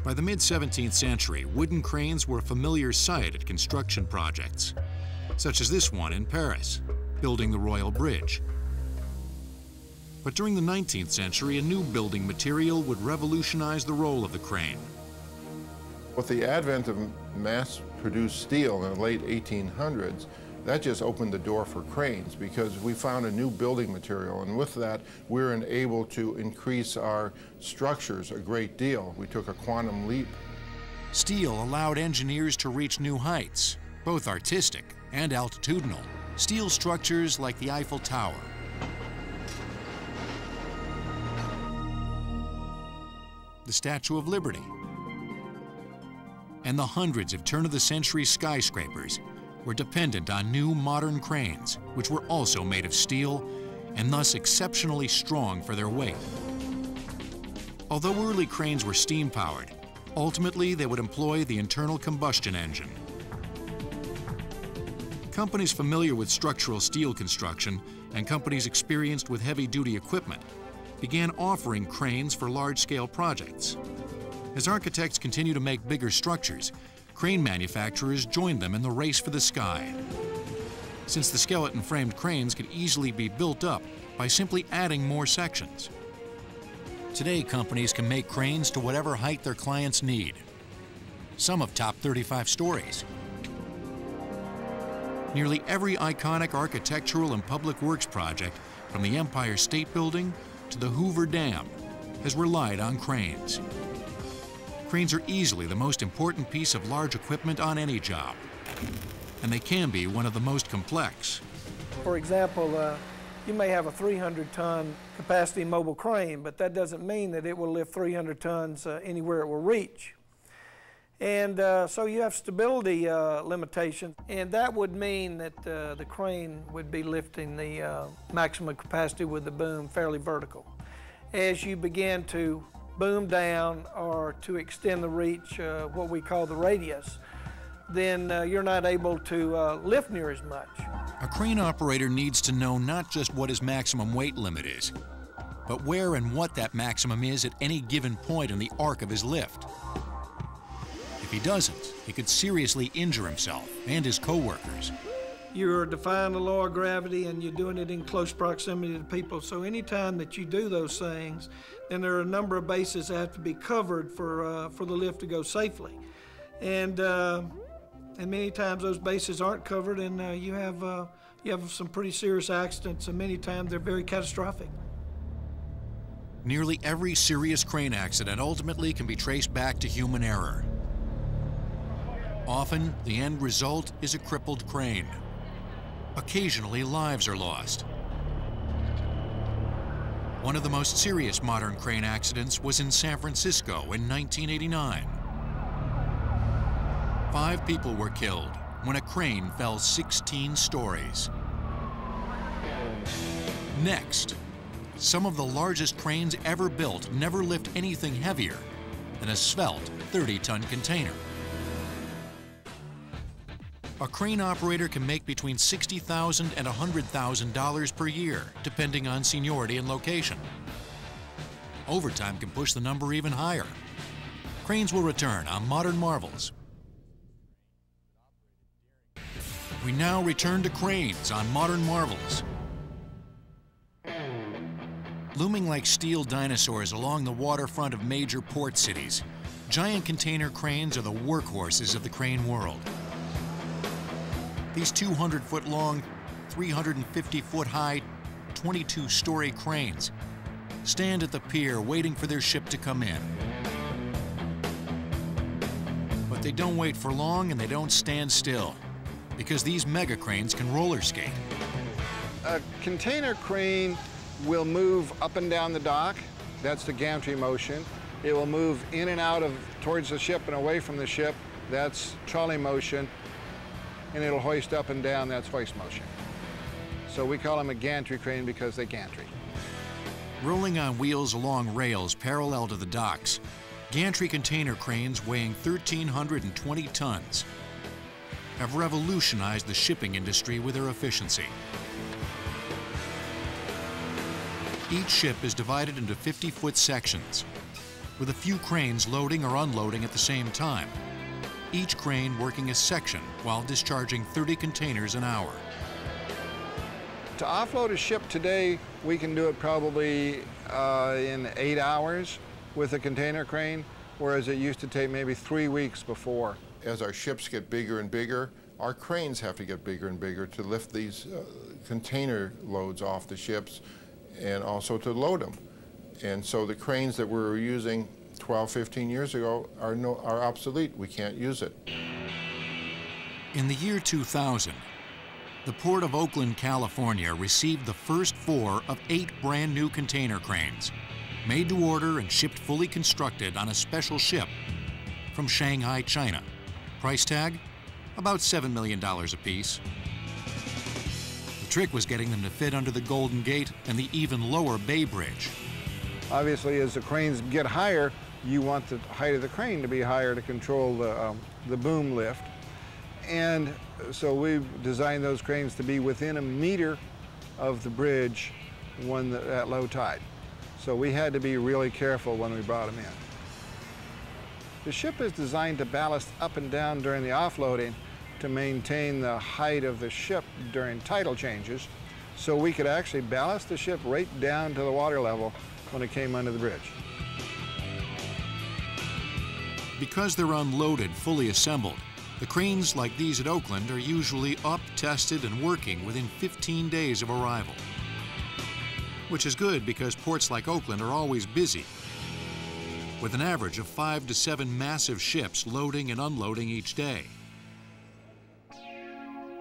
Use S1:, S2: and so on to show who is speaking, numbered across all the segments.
S1: By the mid-17th century, wooden cranes were a familiar sight at construction projects, such as this one in Paris, building the Royal Bridge. But during the 19th century, a new building material would revolutionize the role of the crane.
S2: With the advent of mass-produced steel in the late 1800s, that just opened the door for cranes because we found a new building material, and with that we were able to increase our structures a great deal. We took a quantum leap.
S1: Steel allowed engineers to reach new heights, both artistic and altitudinal. Steel structures like the Eiffel Tower, the Statue of Liberty, and the hundreds of turn-of-the-century skyscrapers were dependent on new modern cranes, which were also made of steel and thus exceptionally strong for their weight. Although early cranes were steam-powered, ultimately they would employ the internal combustion engine. Companies familiar with structural steel construction and companies experienced with heavy-duty equipment began offering cranes for large-scale projects. As architects continue to make bigger structures, crane manufacturers joined them in the race for the sky. Since the skeleton-framed cranes could easily be built up by simply adding more sections. Today, companies can make cranes to whatever height their clients need. Some have topped 35 stories. Nearly every iconic architectural and public works project, from the Empire State Building to the Hoover Dam, has relied on cranes. Cranes are easily the most important piece of large equipment on any job, and they can be one of the most complex.
S3: For example, you may have a 300-ton capacity mobile crane, but that doesn't mean that it will lift 300 tons anywhere it will reach. And so you have stability limitations, and that would mean that the crane would be lifting the maximum capacity with the boom fairly vertical. As you begin to boom down or to extend the reach, what we call the radius, then you're not able to lift near as much.
S1: A crane operator needs to know not just what his maximum weight limit is, but where and what that maximum is at any given point in the arc of his lift. If he doesn't, he could seriously injure himself and his co-workers.
S3: You're defying the law of gravity and you're doing it in close proximity to people. So anytime that you do those things, then there are a number of bases that have to be covered for the lift to go safely. And many times those bases aren't covered, and you have some pretty serious accidents, and many times they're very catastrophic.
S1: Nearly every serious crane accident ultimately can be traced back to human error. Often, the end result is a crippled crane. Occasionally, lives are lost. One of the most serious modern crane accidents was in San Francisco in 1989. 5 people were killed when a crane fell 16 stories. Next, some of the largest cranes ever built never lift anything heavier than a svelte 30-ton container. A crane operator can make between $60,000 and $100,000 per year, depending on seniority and location. Overtime can push the number even higher. Cranes will return on Modern Marvels. We now return to cranes on Modern Marvels. Looming like steel dinosaurs along the waterfront of major port cities, giant container cranes are the workhorses of the crane world. These 200-foot-long, 350-foot-high, 22-story cranes stand at the pier waiting for their ship to come in. But they don't wait for long and they don't stand still, because these mega cranes can roller skate.
S4: A container crane will move up and down the dock. That's the gantry motion. It will move in and out towards the ship and away from the ship. That's trolley motion. And it'll hoist up and down. That's hoist motion. So we call them a gantry crane because they gantry.
S1: Rolling on wheels along rails parallel to the docks, gantry container cranes weighing 1,320 tons have revolutionized the shipping industry with their efficiency. Each ship is divided into 50-foot sections. with a few cranes loading or unloading at the same time, each crane working a section while discharging 30 containers an hour.
S4: To offload a ship today, we can do it probably in 8 hours with a container crane, whereas it used to take maybe 3 weeks before.
S2: As our ships get bigger and bigger, our cranes have to get bigger and bigger to lift these container loads off the ships and also to load them. And so the cranes that we were using 12, 15 years ago are obsolete. We can't use it.
S1: In the year 2000, the Port of Oakland, California received the first 4 of 8 brand new container cranes, made to order and shipped fully constructed on a special ship from Shanghai, China. Price tag? About $7 million apiece. The trick was getting them to fit under the Golden Gate and the even lower Bay Bridge.
S4: Obviously, as the cranes get higher, you want the height of the crane to be higher to control the boom lift. And so we designed those cranes to be within a meter of the bridge at low tide. So we had to be really careful when we brought them in. The ship is designed to ballast up and down during the offloading to maintain the height of the ship during tidal changes, so we could actually ballast the ship right down to the water level when it came under the bridge.
S1: Because they're unloaded, fully assembled, the cranes like these at Oakland are usually up, tested, and working within 15 days of arrival. Which is good because ports like Oakland are always busy, with an average of 5 to 7 massive ships loading and unloading each day.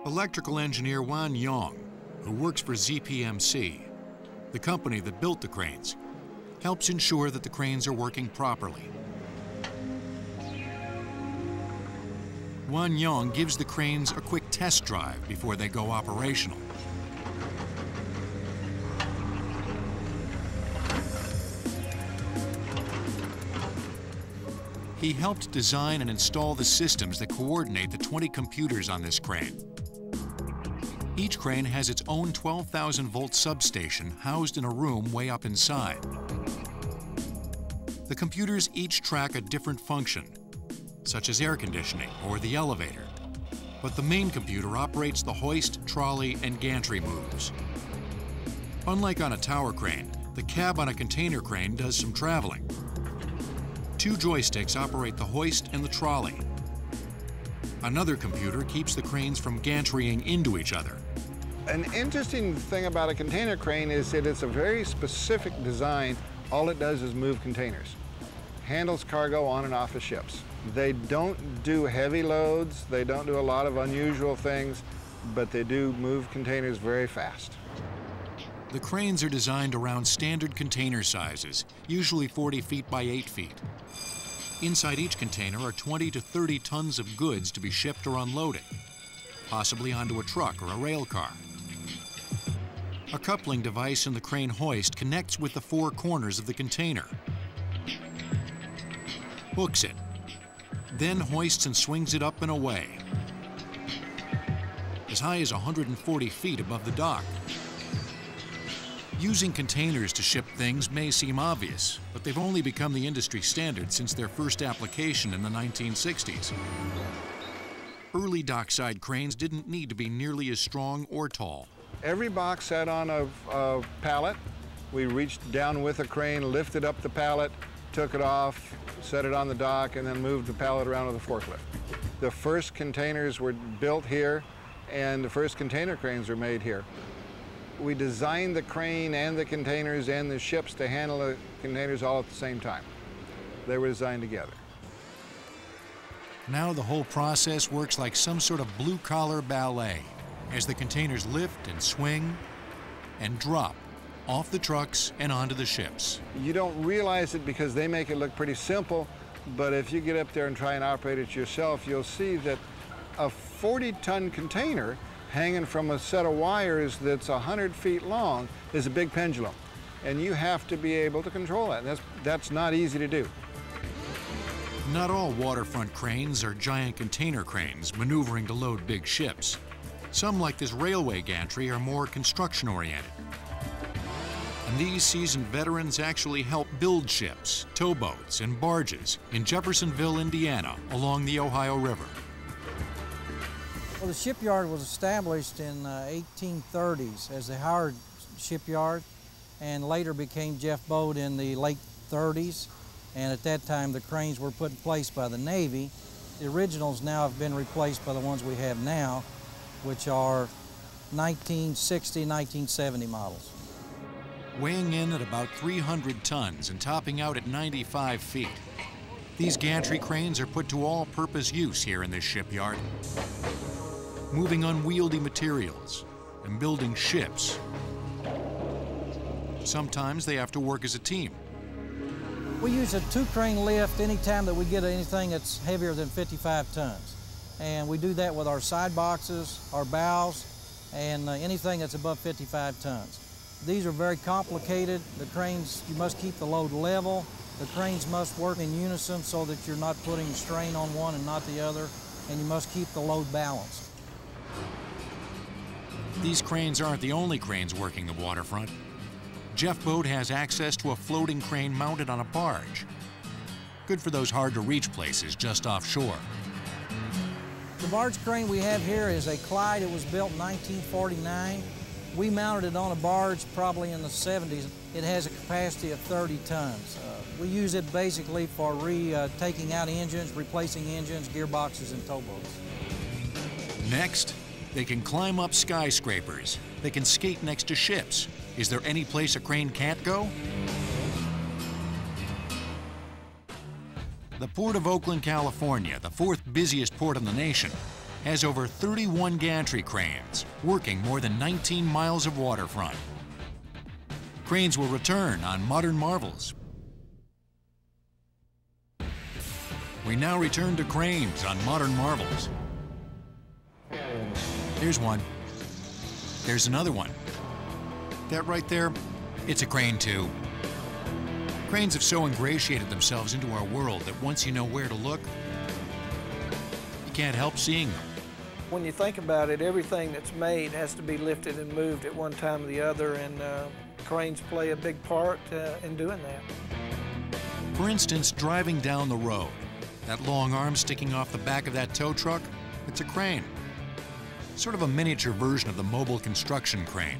S1: Electrical engineer Wan Yong, who works for ZPMC, the company that built the cranes, helps ensure that the cranes are working properly. Wan Yong gives the cranes a quick test drive before they go operational. He helped design and install the systems that coordinate the 20 computers on this crane. Each crane has its own 12,000-volt substation housed in a room way up inside. The computers each track a different function, such as air conditioning or the elevator, but the main computer operates the hoist, trolley, and gantry moves. Unlike on a tower crane, the cab on a container crane does some traveling. 2 joysticks operate the hoist and the trolley. Another computer keeps the cranes from gantrying into each other.
S4: An interesting thing about a container crane is that it's a very specific design. All it does is move containers. Handles cargo on and off of ships. They don't do heavy loads, they don't do a lot of unusual things, but they do move containers very fast.
S1: The cranes are designed around standard container sizes, usually 40 feet by 8 feet. Inside each container are 20 to 30 tons of goods to be shipped or unloaded, possibly onto a truck or a rail car. A coupling device in the crane hoist connects with the 4 corners of the container, hooks it, then hoists and swings it up and away, as high as 140 feet above the dock. Using containers to ship things may seem obvious, but they've only become the industry standard since their first application in the 1960s. Early dockside cranes didn't need to be nearly as strong or tall.
S4: Every box sat on a pallet. We reached down with a crane, lifted up the pallet, took it off, set it on the dock, and then moved the pallet around with a forklift. The first containers were built here, and the first container cranes were made here. We designed the crane and the containers and the ships to handle the containers all at the same time. They were designed together.
S1: Now the whole process works like some sort of blue-collar ballet as the containers lift and swing and drop off the trucks and onto the ships.
S4: You don't realize it because they make it look pretty simple, but if you get up there and try and operate it yourself, you'll see that a 40-ton container hanging from a set of wires that's 100 feet long is a big pendulum. And you have to be able to control that. That's not easy to do.
S1: Not all waterfront cranes are giant container cranes maneuvering to load big ships. Some, like this railway gantry, are more construction-oriented. And these seasoned veterans actually help build ships, towboats, and barges in Jeffersonville, Indiana, along the Ohio River.
S5: Well, the shipyard was established in 1830s as the Howard Shipyard, and later became Jeff Bode in the late 30s. And at that time, the cranes were put in place by the Navy. The originals now have been replaced by the ones we have now, which are 1960, 1970 models.
S1: Weighing in at about 300 tons and topping out at 95 feet. These gantry cranes are put to all-purpose use here in this shipyard, moving unwieldy materials and building ships. Sometimes they have to work as a team.
S5: We use a 2-crane lift anytime that we get anything that's heavier than 55 tons. And we do that with our side boxes, our bows, and anything that's above 55 tons. These are very complicated. The cranes, you must keep the load level. The cranes must work in unison so that you're not putting strain on one and not the other, and you must keep the load balanced.
S1: These cranes aren't the only cranes working the waterfront. Jeff Bode has access to a floating crane mounted on a barge. Good for those hard-to-reach places just offshore.
S5: The barge crane we have here is a Clyde. It was built in 1949. We mounted it on a barge probably in the 70s. It has a capacity of 30 tons. We use it basically for taking out engines, replacing engines, gearboxes, and towboats.
S1: Next, they can climb up skyscrapers. They can skate next to ships. Is there any place a crane can't go? The Port of Oakland, California, the 4th busiest port in the nation, has over 31 gantry cranes, working more than 19 miles of waterfront. Cranes will return on Modern Marvels. We now return to cranes on Modern Marvels. Here's one. There's another one. That right there, it's a crane too. Cranes have so ingratiated themselves into our world that once you know where to look, you can't help seeing them.
S3: When you think about it, everything that's made has to be lifted and moved at one time or the other, and cranes play a big part in doing that.
S1: For instance, driving down the road, that long arm sticking off the back of that tow truck, it's a crane. Sort of a miniature version of the mobile construction crane.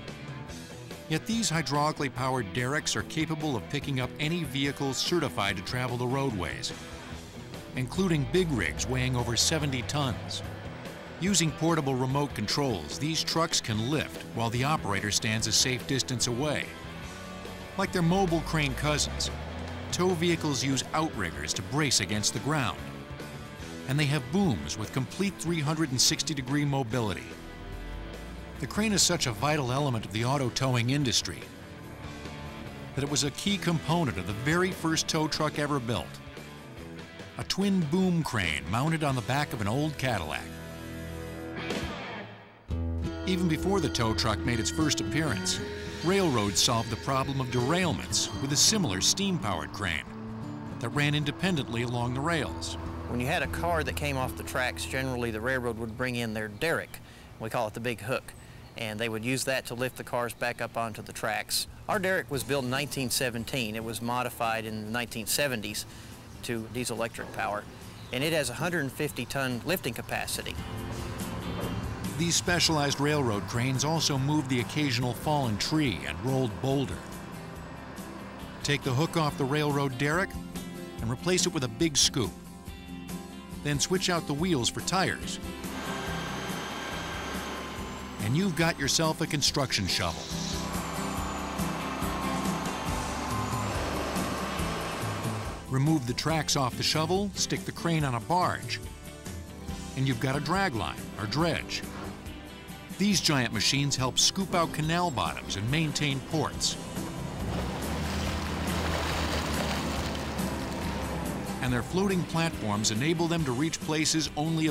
S1: Yet these hydraulically powered derricks are capable of picking up any vehicle certified to travel the roadways, including big rigs weighing over 70 tons. Using portable remote controls, these trucks can lift while the operator stands a safe distance away. Like their mobile crane cousins, tow vehicles use outriggers to brace against the ground. And they have booms with complete 360-degree mobility. The crane is such a vital element of the auto towing industry that it was a key component of the very first tow truck ever built. A twin boom crane mounted on the back of an old Cadillac. Even before the tow truck made its first appearance, railroads solved the problem of derailments with a similar steam-powered crane that ran independently along the rails.
S6: When you had a car that came off the tracks, generally the railroad would bring in their derrick. We call it the big hook. And they would use that to lift the cars back up onto the tracks. Our derrick was built in 1917. It was modified in the 1970s to diesel-electric power. And it has 150-ton lifting capacity.
S1: These specialized railroad cranes also moved the occasional fallen tree and rolled boulder. Take the hook off the railroad derrick and replace it with a big scoop. Then switch out the wheels for tires. And you've got yourself a construction shovel. Remove the tracks off the shovel, stick the crane on a barge, and you've got a drag line or dredge. These giant machines help scoop out canal bottoms and maintain ports. And their floating platforms enable them to reach places only